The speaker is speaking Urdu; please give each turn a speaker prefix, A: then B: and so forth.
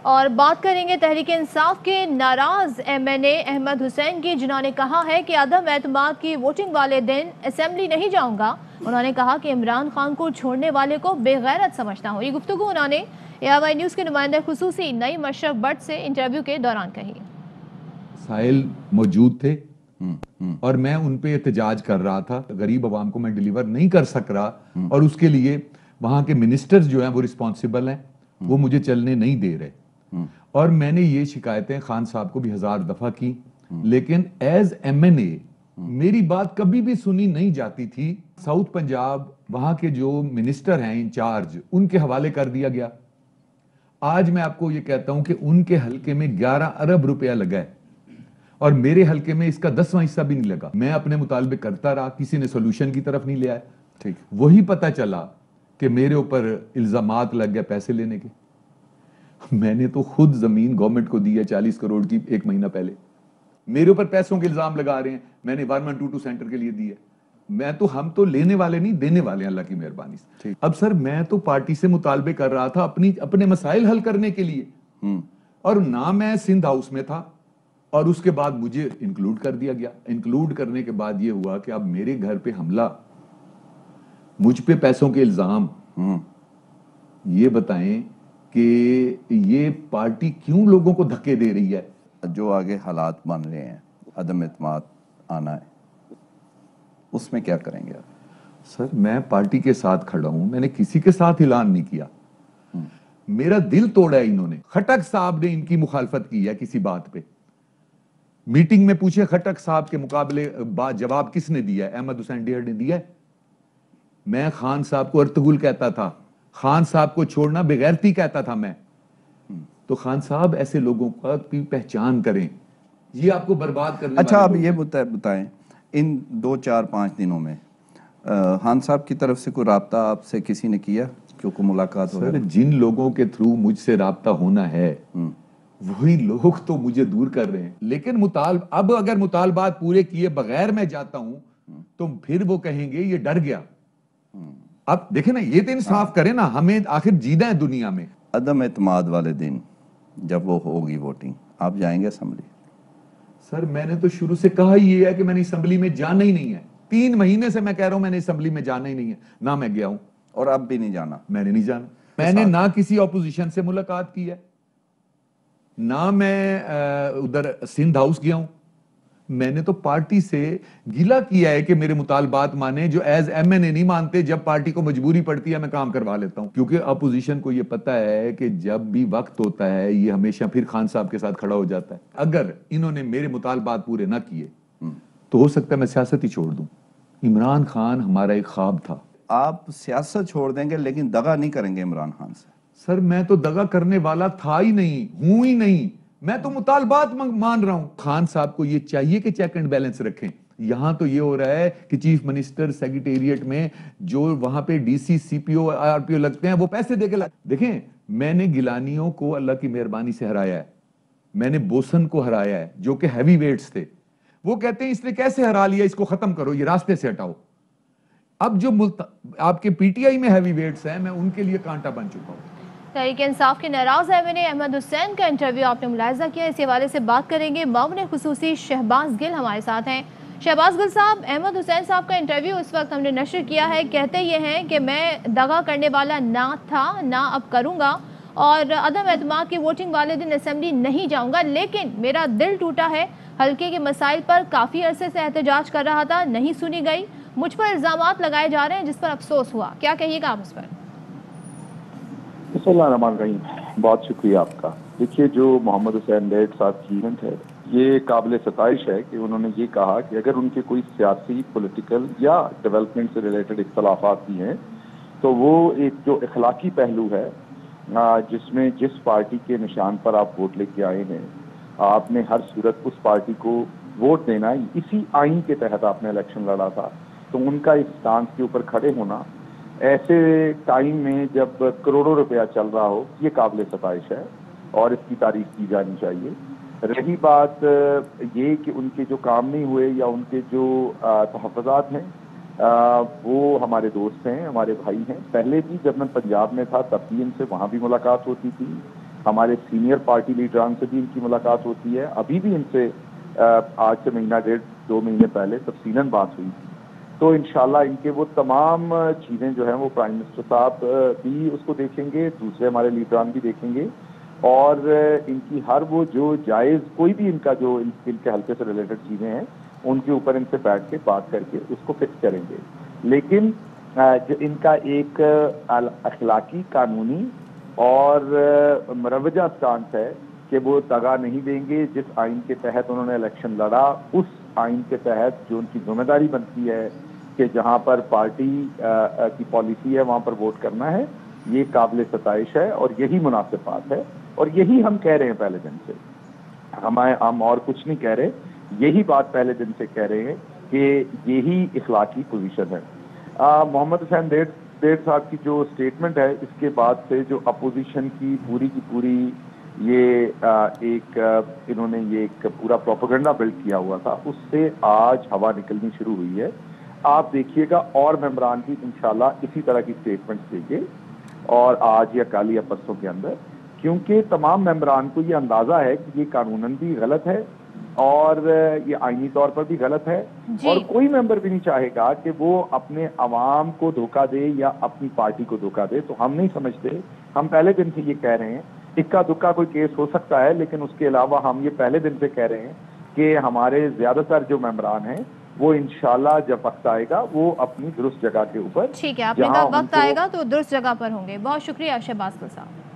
A: اور بات کریں گے تحریک انصاف کے ناراض ایم این اے احمد حسین کی، جنہوں نے کہا ہے کہ عدم اعتماد کی ووٹنگ والے دن اسمبلی نہیں جاؤں گا۔ انہوں نے کہا کہ عمران خان کو چھوڑنے والے کو بے غیرت سمجھتا ہوں۔ یہ گفتگو انہوں نے ARY نیوز کے نمائندہ خصوصی نعیم اشرف بٹ سے انٹرویو کے دوران کہی۔
B: سائل موجود تھے اور میں ان پہ احتجاج کر رہا تھا، غریب عوام کو میں ڈیلیور نہیں کر سک رہا، اور اس کے لیے وہاں کے منسٹرز جو ہیں وہ رسپانسیبل ہیں، وہ مجھے چلنے نہیں دے رہے۔ اور میں نے یہ شکایتیں خان صاحب کو بھی 1000 دفعہ کی، لیکن ایز ایم این اے میری بات کبھی بھی سنی نہیں جاتی تھی۔ ساؤتھ پنجاب وہاں کے جو منسٹر ہیں انچارج، ان کے حوالے کر دیا گیا۔ آج میں آپ کو یہ کہتا ہوں کہ ان کے حلقے میں 11 ارب روپیہ لگا ہے، اور میرے حلقے میں اس کا 10واں حصہ بھی نہیں لگا۔ میں اپنے مطالبے کرتا رہا، کسی نے سولوشن کی طرف نہیں لیا ہے۔ وہی پتہ چلا کہ میرے اوپر الزامات لگ گئے پیسے لینے کے۔ میں نے تو خود زمین گورنمنٹ کو دی ہے 40 کروڑ کی 1 مہینہ پہلے، میرے اوپر پیسوں کے الزام لگا رہے ہیں۔ میں نے 1122 سینٹر کے لیے دی ہے۔ ہم تو لینے والے نہیں، دینے والے ہیں اللہ کی مہربانی سے۔ اب سر میں تو پارٹی سے مطالبے کر رہا تھا اپنے مسائل حل کرنے کے لیے، اور نہ میں سندھ ہاؤس میں تھا، اور اس کے بعد مجھے انکلوڈ کر دیا گیا۔ انکلوڈ کرنے کے بعد یہ ہوا کہ اب میرے گھر پہ حملہ، مجھ پہ پیسوں کے الزام۔ یہ بتائیں کہ یہ پارٹی کیوں لوگوں کو دھکے دے رہی ہے؟
C: جو آگے حالات بن رہے ہیں، عدم اعتماد آنا ہے، اس میں کیا کریں گے آپ؟
B: سر میں پارٹی کے ساتھ کھڑا ہوں، میں نے کسی کے ساتھ اعلان نہیں کیا۔ میرا دل توڑا ہے انہوں نے۔ خٹک صاحب نے ان کی مخالفت کی ہے کسی بات پہ، میٹنگ میں پوچھے خٹک صاحب کے مقابلے جواب کس نے دیا ہے؟ احمد حسین ڈیر نے دیا ہے۔ میں خان صاحب کو ارطغرل کہتا تھا، خان صاحب کو چھوڑنا بغیرتی کہتا تھا میں۔ تو خان صاحب ایسے لوگوں کی پہچان کریں، یہ آپ کو برباد کرنے والے۔
C: اچھا اب یہ بتائیں، ان 2-4-5 دنوں میں خان صاحب کی طرف سے کوئی رابطہ آپ سے کسی نے کیا، کوئی ملاقات
B: سر جن لوگوں کے تھرو مجھ سے رابطہ ہونا ہے وہی لوگ تو مجھے دور کر رہے ہیں۔ لیکن اب اگر مطالبات پورے کیے بغیر میں جاتا ہوں تو پھر وہ کہیں گے یہ ڈر گیا۔ اب دیکھیں نا، یہ تو انصاف کریں نا، ہمیں آخر جینا ہے دنیا میں۔
C: عدم اعتماد والے دن جب وہ ہوگی ووٹنگ، آپ جائیں گے اسمبلی؟
B: سر میں نے تو شروع سے کہا ہی یہ ہے کہ میں نے اسمبلی میں جانا ہی نہیں ہے۔ 3 مہینے سے میں کہہ رہا ہوں میں نے اسمبلی میں جانا ہی نہیں ہے، نہ میں گیا ہوں۔
C: اور اب بھی نہیں جانا؟
B: میں نے نہیں جانا۔ میں نے نہ کسی اپوزیشن سے ملاقات کی ہے، نہ میں ادھر سندھ ہاؤس گیا ہوں۔ میں نے تو پارٹی سے گیلا کیا ہے کہ میرے مطالبات مانے، جو ایز ایم این اے نہیں مانتے۔ جب پارٹی کو مجبوری پڑتی ہے میں کام کروا لیتا ہوں، کیونکہ اپوزیشن کو یہ پتا ہے کہ جب بھی وقت ہوتا ہے یہ ہمیشہ پھر خان صاحب کے ساتھ کھڑا ہو جاتا ہے۔ اگر انہوں نے میرے مطالبات پورے نہ کیے تو ہو سکتا ہے میں سیاست ہی چھوڑ دوں۔ عمران خان ہمارا ایک خواب تھا۔
C: آپ سیاست چھوڑ دیں گے لیکن دغا نہیں کریں گے عمران خان سے؟
B: سر میں تو دغا کرنے والا تھا ہی نہیں، ہوں ہی نہیں۔ میں تو مطالبات مان رہا ہوں۔ خان صاحب کو یہ چاہیے کہ چیک اینڈ بیلنس رکھیں۔ یہاں تو یہ ہو رہا ہے کہ چیف منسٹر سیکریٹریٹ میں جو وہاں پہ ڈی سی سی پی او آر پی او لگتے ہیں وہ پیسے دے کے دیکھیں، میں نے گیلانیوں کو اللہ کی مہربانی سے ہرایا ہے، میں نے بوسن کو ہرایا ہے جو کہ ہیوی ویٹس تھے۔ وہ کہتے ہیں اس نے کیسے ہرا لیا، اس کو ختم کرو، یہ راستے سے ہٹاؤ۔ اب جو آپ کے پی ٹی آئی میں ہیوی ویٹس ہیں میں ان کے لیے کانٹا بن چکا ہوں۔
A: تحریک انصاف کے ناراض ایم این اے احمد حسین کا انٹرویو آپ نے ملاحظہ کیا، اس حوالے سے بات کریں گے۔ معاون خصوصی شہباز گل ہمارے ساتھ ہیں۔ شہباز گل صاحب، احمد حسین صاحب کا انٹرویو اس وقت ہم نے نشر کیا ہے، کہتے یہ ہیں کہ میں دغا کرنے والا نہ تھا نہ اب کروں گا، اور عدم اعتماد کی ووٹنگ والے دن اسمبلی نہیں جاؤں گا، لیکن میرا دل ٹوٹا ہے، حلقے کے مسائل پر کافی عرصے سے احتجاج کر رہا تھا، نہیں سنی گئی، مجھ پر الزامات لگائے جا رہے ہیں جس پر افسوس ہوا، کیا کہیے گا آپ اس پر؟
D: بسم اللہ الرحمن الرحیم، بہت شکریہ آپ کا۔ دیکھیے جو محمد حسین ڈیٹ صاحب کی ایونٹ ہے یہ قابل ستائش ہے کہ انہوں نے یہ کہا کہ اگر ان کے کوئی سیاسی، پولیٹیکل یا ڈیولپمنٹ سے ریلیٹڈ اختلافات بھی ہیں تو وہ ایک جو اخلاقی پہلو ہے جس میں جس پارٹی کے نشان پر آپ ووٹ لے کے آئے ہیں آپ نے ہر صورت اس پارٹی کو ووٹ دینا، اسی آئین کے تحت آپ نے الیکشن لڑا تھا، تو ان کا اس اسٹانس کے اوپر کھڑے ہونا ایسے ٹائم میں جب کروڑوں روپیہ چل رہا ہو یہ قابل ستائش ہے اور اس کی تعریف کی جانی چاہیے۔ رہی بات یہ کہ ان کے جو کام نہیں ہوئے یا ان کے جو تحفظات ہیں وہ ہمارے دوست ہیں، ہمارے بھائی ہیں۔ پہلے بھی جب میں پنجاب میں تھا تب بھی ان سے وہاں بھی ملاقات ہوتی تھی، ہمارے سینئر پارٹی لیڈران سے بھی ان کی ملاقات ہوتی ہے. ابھی بھی ان سے آج سے مہینہ ڈیڑھ 2 مہینے پہلے تفصیلاً بات ہوئی تھی. تو انشاءاللہ ان کے وہ تمام چیزیں جو ہیں وہ پرائم منسٹر صاحب بھی اس کو دیکھیں گے, دوسرے ہمارے لیڈران بھی دیکھیں گے, اور ان کی ہر وہ جو جائز کوئی بھی ان کا جو ان کے حلقے سے ریلیٹڈ چیزیں ہیں ان کے اوپر ان سے بیٹھ کے بات کر کے اس کو فکس کریں گے. لیکن جو ان کا ایک اخلاقی, قانونی اور مروجہ سٹانس ہے کہ وہ دگا نہیں دیں گے. جس آئین کے تحت انہوں نے الیکشن لڑا, اس آئین کے تحت جو ان کی ذمہ داری بنتی ہے کہ جہاں پر پارٹی کی پالیسی ہے وہاں پر ووٹ کرنا ہے, یہ قابل ستائش ہے اور یہی مناسب بات ہے. اور یہی ہم کہہ رہے ہیں پہلے دن سے, ہم اور کچھ نہیں کہہ رہے, یہی بات پہلے دن سے کہہ رہے ہیں کہ یہی اخلاقی پوزیشن ہے. محمد حسین ڈیڑھ صاحب کی جو اسٹیٹمنٹ ہے, اس کے بعد سے جو اپوزیشن کی پوری یہ ایک انہوں نے یہ ایک پورا پروپیگنڈا بلڈ کیا ہوا تھا, اس سے آج ہوا نکلنی شروع ہوئی ہے. آپ دیکھیے گا اور ممبران بھی انشاءاللہ اسی طرح کی اسٹیٹمنٹس دیں گے, اور آج یا کل یا پرسوں کے اندر, کیونکہ تمام ممبران کو یہ اندازہ ہے کہ یہ قانوناً بھی غلط ہے اور یہ آئینی طور پر بھی غلط ہے. اور کوئی ممبر بھی نہیں چاہے گا کہ وہ اپنے عوام کو دھوکہ دے یا اپنی پارٹی کو دھوکہ دے. تو ہم نہیں سمجھتے, ہم پہلے دن سے یہ کہہ رہے ہیں, اکا دکا کوئی کیس ہو سکتا ہے, لیکن اس کے علاوہ ہم یہ پہلے دن سے کہہ رہے ہیں کہ ہمارے زیادہ تر جو ممبران ہیں وہ انشاءاللہ جب وقت آئے گا وہ اپنی درست جگہ کے اوپر,
A: ٹھیک ہے, آپ نے کہا وقت آئے گا تو درست جگہ پر ہوں گے. بہت شکریہ شہباز گل صاحب.